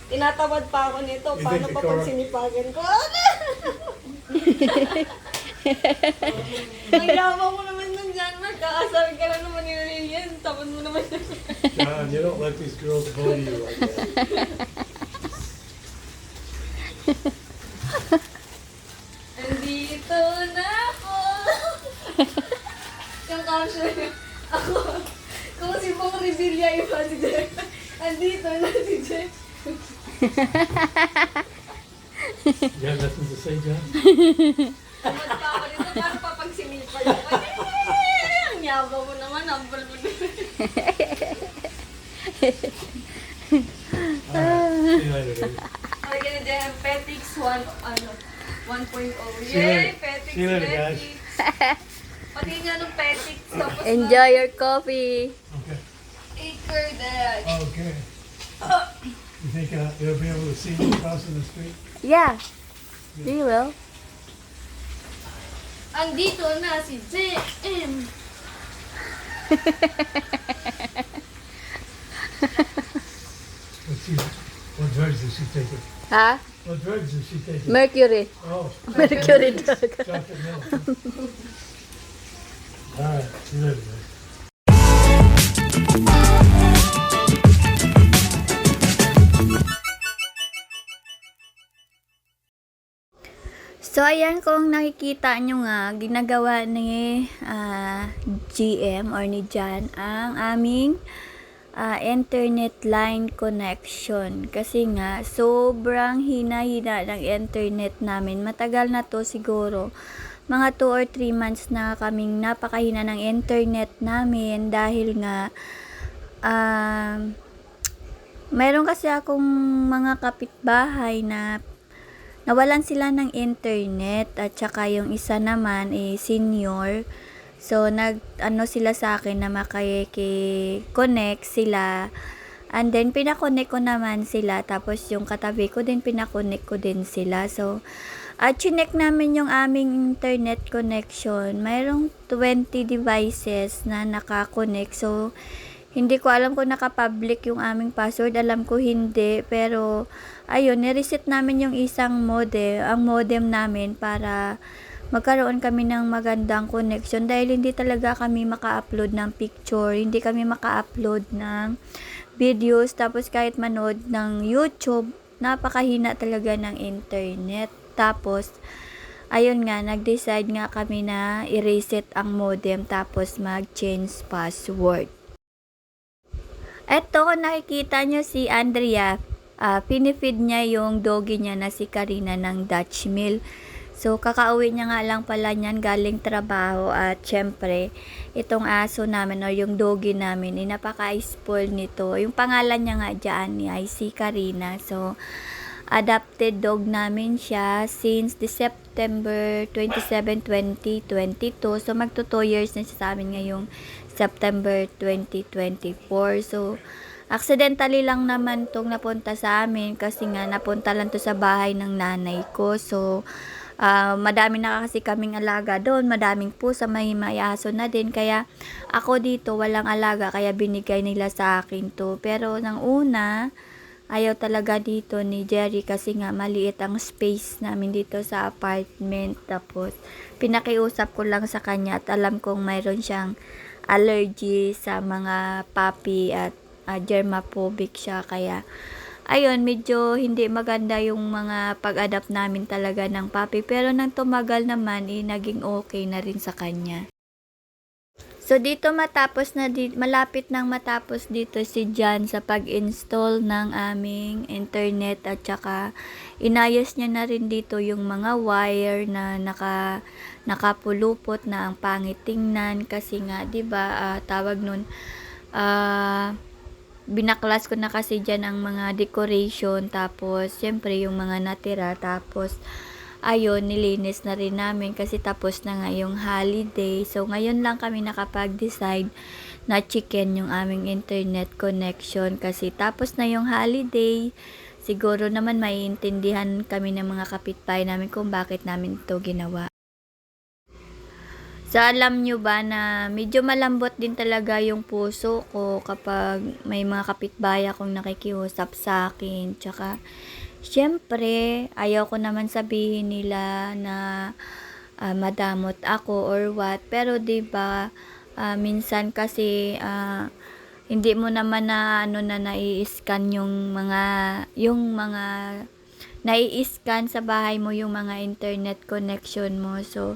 Tinatamad pa ako nito. You Paano think pa the pag car- sinipagan ko? Ang yaman mo naman nun dyan, Mark. Kakasabi ka na naman nila yan. Tapos mo naman yan. John, you don't let these girls bully you like that. Andito na ako. Yung caption, ako. Kung si Bong Revilla iba si Jeff. Andito na si Jeff. You have nothing to say, John? Tamad pa ako dito. Paano pa pag sinipal ako? Ang yabang mo naman. Ambal mo naman. See you later, baby. Lagyan na dyan, Petix 1.0. See you later. Yay! Petix, See you later, guys. Petix. Pati nga nung Petix. Tapos Enjoy your coffee. Okay. Acre Dad. Okay. You think you'll be able to see me crossing the street? Yeah. You will. Andito na si JM. What drugs is she taking? Ha? What drugs is she taking? Mercury. Oh, Mercury drug. chocolate milk. All right. See you later, man. So, ayan, kung nakikita nyo nga, ginagawa ni GM or ni Jan ang aming internet line connection. Kasi nga, sobrang hina-hina ng internet namin. Matagal na to siguro. Mga 2 or 3 months na kaming napakahina ng internet namin dahil nga mayroon kasi akong mga kapitbahay na nawalan sila ng internet at saka yung isa naman senior. So sila sa akin na makiki-connect sila. And then pina-connect ko naman sila, tapos yung katabi ko din pina-connect ko din sila. So chinek namin yung aming internet connection. Mayroong 20 devices na naka-connect. So hindi ko alam kung naka-public yung aming password. Alam ko hindi. Pero, ayun, nireset namin yung isang modem, ang modem namin para magkaroon kami ng magandang connection. Dahil hindi talaga kami maka-upload ng picture. Hindi kami maka-upload ng videos. Tapos kahit manood ng YouTube, napakahina talaga ng internet. Tapos, ayun nga, nag-decide nga kami na i-reset ang modem tapos mag-change password. Eto, kung nakikita nyo si Andrea, pinifeed niya yung doggy niya na si Karina ng Dutch Mill. So, kakauwi niya nga lang pala niyan galing trabaho at syempre, itong aso namin o yung doggy namin, napaka-spoil nito. Yung pangalan niya nga dyan ay si Karina. So, adopted dog namin siya since September 27, 2022. So, magto 2 years na siya sa amin ngayong September 2024. So, accidentally lang naman tong napunta sa amin kasi nga napunta lang to sa bahay ng nanay ko. So, madami na kasi kaming alaga doon. Madaming pusa, may aso na din. Kaya, ako dito walang alaga. Kaya binigay nila sa akin to. Pero, nang una, ayaw talaga dito ni Jerry kasi nga maliit ang space namin dito sa apartment. Tapos, pinakiusap ko lang sa kanya at alam kong mayroon siyang allergy sa mga puppy at germaphobic siya. Kaya, ayun, medyo hindi maganda yung mga pag-adapt namin talaga ng puppy. Pero nang tumagal naman, naging okay na rin sa kanya. So, dito malapit nang matapos dito si John sa pag-install ng aming internet at saka inayos niya na rin dito yung mga wire na nakapulupot na ang pangit tingnan kasi nga, 'di ba, tawag nun, binaklas ko na kasi dyan ang mga decoration, tapos syempre yung mga natira, tapos ayun, nilinis na rin namin kasi tapos na nga yung holiday. So, ngayon lang kami nakapag-decide na chicken yung aming internet connection kasi tapos na yung holiday. Siguro naman maiintindihan kami ng mga kapitbahay namin kung bakit namin ito ginawa. So, alam nyo ba na medyo malambot din talaga yung puso ko kapag may mga kapitbahay akong nakikiusap sa akin. Tsaka, syempre, ayaw ko naman sabihin nila na madamot ako or what. Pero, 'di ba, minsan kasi hindi mo naman na nai-scan yung mga nai-scan sa bahay mo yung mga internet connection mo. So,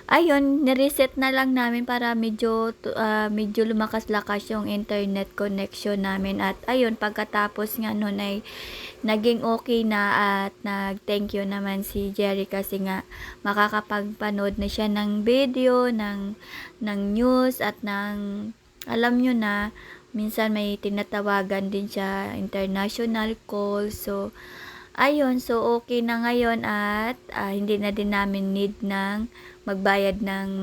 ayun, nireset na lang namin para medyo lumakas-lakas yung internet connection namin. At ayun, pagkatapos nga nun ay naging okay na at nag-thank you naman si Jerry kasi nga makakapagpanood na siya ng video, ng news at ng, alam nyo na, minsan may tinatawagan din siya, international call. So, ayun, so okay na ngayon at hindi na din namin need ng magbayad ng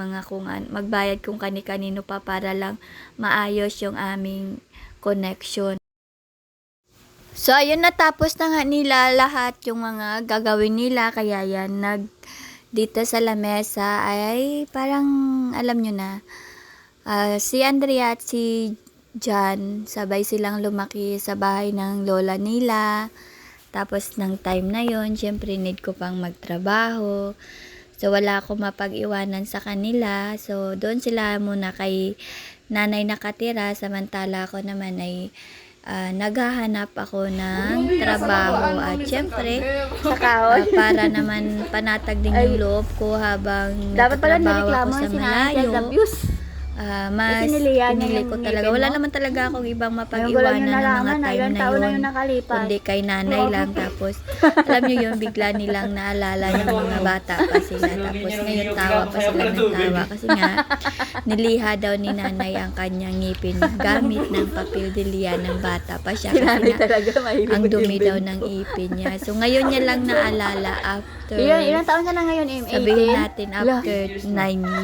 magbayad kung kani-kanino pa para lang maayos yung aming connection. So, ayun, natapos na nga nila lahat yung mga gagawin nila. Kaya yan, dito sa lamesa ay parang, alam nyo na, si Andrea at si John, sabay silang lumaki sa bahay ng lola nila. Tapos, ng time na yon, syempre, need ko pang magtrabaho. So, wala akong mapag-iwanan sa kanila. So, doon sila muna kay nanay nakatira. Samantala ako naman ay naghahanap ako ng trabaho. At syempre, para naman panatag din yung loob ko habang nagtatrabaho ako sa malayo. Mas pinili ko talaga. Wala naman talaga akong ibang mapag-iwanan ng mga time na yun. Kundi kay nanay lang. Tapos, alam nyo yun, bigla nilang naalala yung mga bata pa sila. Tapos, ngayon tawa pa sila ng tawa. Kasi nga, niliha daw ni nanay ang kanyang ngipin gamit ng papel de liya ng bata pa siya. Kasi nga, ang dumi daw ng ipin niya. So, ngayon niya lang naalala after, ilang taon ka na ngayon, Im? sabihin natin after 9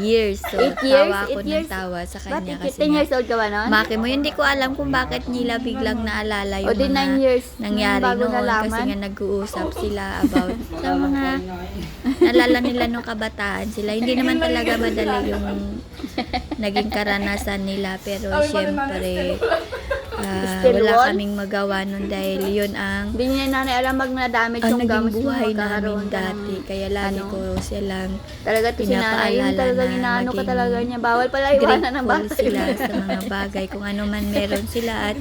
years. So, 8 years? tawa ako 8 years? ng tawa sa kanya. Bakit? Kasi 10 years nga, old ka ba nun? Maki mo, hindi ko alam kung bakit nila biglang naalala O yung di 9 years. nangyari bago noon. Kasi nalaman. nga nag-uusap sila about sa mga naalala nila nung kabataan sila. Hindi naman talaga madali yung naging karanasan nila. Pero syempre, Still wala wall? kaming magawa nun dahil yun ang Hindi niya nanay alam mag-damage ang yung naging gums mo. buhay magkakaroon namin ka ng- dati. Kaya lagi ko silang Talaga to si nanay. Yung pinapaalala talagang na inaano ka maging talaga niya. Bawal pala iwanan ng grateful bata. sila sa mga bagay kung ano man meron sila. At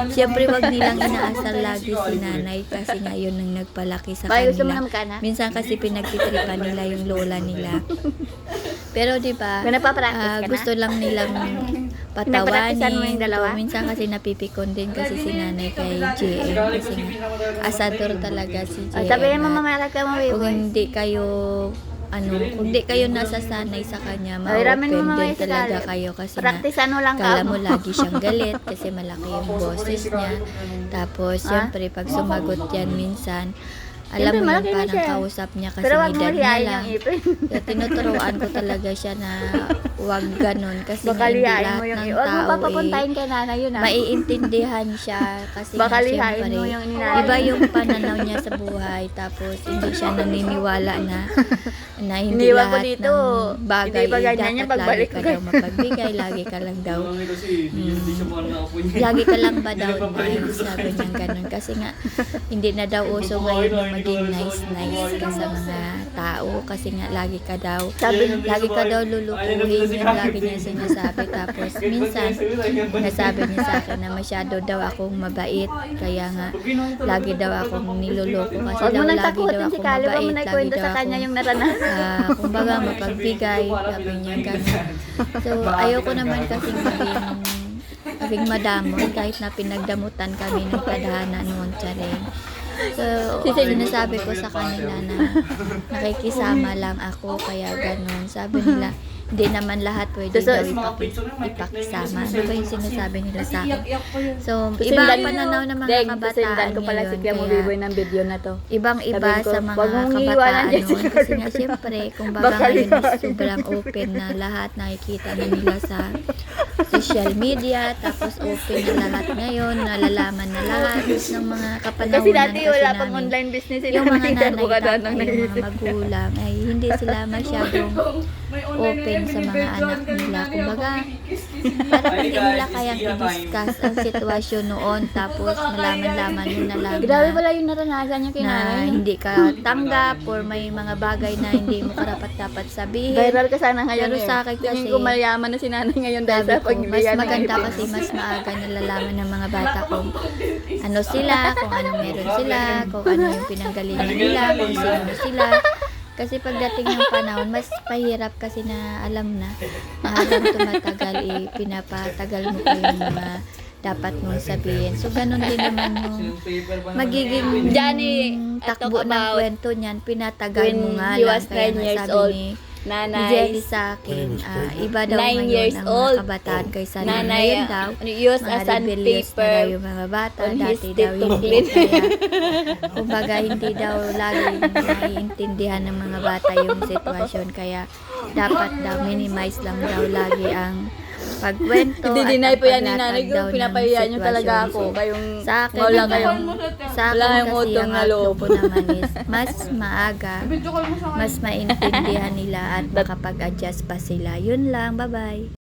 siyempre wag nilang inaasar lagi si nanay kasi nga yun ang nagpalaki sa Bakit gusto mo kanila. na magkana? Minsan kasi pinagtitripan nila yung lola nila. Pero di ba, Kung nagpa-practice ka na? gusto lang nilang Pinagpa-practicean mo yung patawanin. dalawa? So, minsan kasi napipikon din kasi si nanay kay JM kasi nga asador talaga si JM. Sabihin mo At mamaya ka mo, kung Wiboy. hindi kayo kung di kayo nasasanay sa kanya, Ay, ramen mo ma-open mamaya din sa talaga galit. kayo kasi nga Practicean mo lang kala ka. mo lagi siyang galit kasi malaki yung boses niya. Tapos, syempre, pag sumagot yan minsan, alam Siyempre, mo yun, malaki na parang siya. kausap niya kasi Pero wag mo edad niya hiyain lang. yung ipin. Kaya tinuturoan ko talaga siya na wag ganun kasi Baka nga hindi lihain lahat mo yung ng ipin. Huwag mo tao papapuntahin kay nanay yun, ha? maiintindihan siya kasi Baka nga lihain syempre mo yung ninanay. iba yung pananaw niya sa buhay tapos hindi siya naniniwala na hindi Iniwan ko lahat dito. ng bagay Hindi ba ganyan dapat yan lagi pagbalik ka ko? daw mapagbigay, lagi ka lang daw lagi ka lang ba daw nice, sabi niya ganun kasi nga hindi na daw uso ngayon yung maging nice ka sa mga tao kasi nga lagi ka daw lulukuhin yun lagi niya sinasabi tapos minsan nasabi niya sa akin na masyado daw akong mabait kaya nga lagi daw akong niloloko kasi Huwag mo daw nang lagi daw takutin si akong Kali. Huwag mo mabait na lagi ikwento daw sa kanya akong yung naranasan. kumbaga mapagbigay, sabi niya gano'n. So, ayoko naman kasing maging madamon kahit na pinagdamutan kami ng tadhana noon, Charing. So, sinasabi ko sa kanila na nakikisama lang ako, kaya gano'n. Sabi nila, hindi naman lahat pwede daw ipakisama. Ano ba yung sinasabi nila sa akin? So, iba ang pananaw ng mga Deng, kabataan susundan ko pala si ngayon. Kuya mo, Kaya, Wiboy, ng video na to. ibang-iba Sabihin ko, sa mga wag mong iiwanan kabataan yan si noon. Kasi Carlo. nga, siyempre, kung baga Baka ngayon is lihain. sobrang open na lahat nakikita na nila sa social media. Tapos open na lahat ngayon. Nalalaman na lahat ng mga kapanahonan Kasi dati wala pang namin. online business. Yung mga nanay, tatay, tatay, yung mga magulang ay hindi sila masyadong open sa mga anak nila. Kumbaga, parang hindi nila kayang i-discuss ang sitwasyon noon, tapos malaman-laman mo na lang Grabe na, pala yung naranasan niya kay na nanay. hindi ka tanggap or may mga bagay na hindi mo karapat-dapat sabihin. Viral ka sana ngayon Pero eh. sa akin Tingin kasi, ko mayaman na si nanay ngayon dahil sabi sa ko, mas pagbibigyan ng maganda ipin. kasi mas maaga nalalaman ng mga bata kung ano sila, kung ano meron sila, kung ano yung pinanggalingan nila, kung sino sila. Kasi pagdating ng panahon, mas pahirap kasi na alam na habang tumatagal, pinapatagal mo pa yung mga dapat mong sabihin. So, ganun din naman yung magiging Johnny, takbo talk ng about kwento niyan, pinatagal when mo nga he lang. was Kaya 9 nga years sabi old. ni Nanay, Jelly sa akin, iba daw 9 ngayon years ang old. mga kabataan kaysa nung nanay, ngayon daw. use a Mga rebellious na daw sandpaper yung mga bata. on his Dati teeth daw to hindi. clean. Kaya, kumbaga, hindi daw lagi naiintindihan ng mga bata yung sitwasyon. Kaya, dapat daw minimize lang daw lagi ang pagkwento. Hindi at dinay ang po yan ni paglatag nanay ko. daw ng Pinapahiya niyo talaga sitwasyon. ako. So, Kayong sa akin wala naman, kayong sa akin wala kayong kasi utong ang na outlook loob. ko naman is mas maaga, mas maintindihan nila at makapag-adjust pa sila. Yun lang, bye-bye.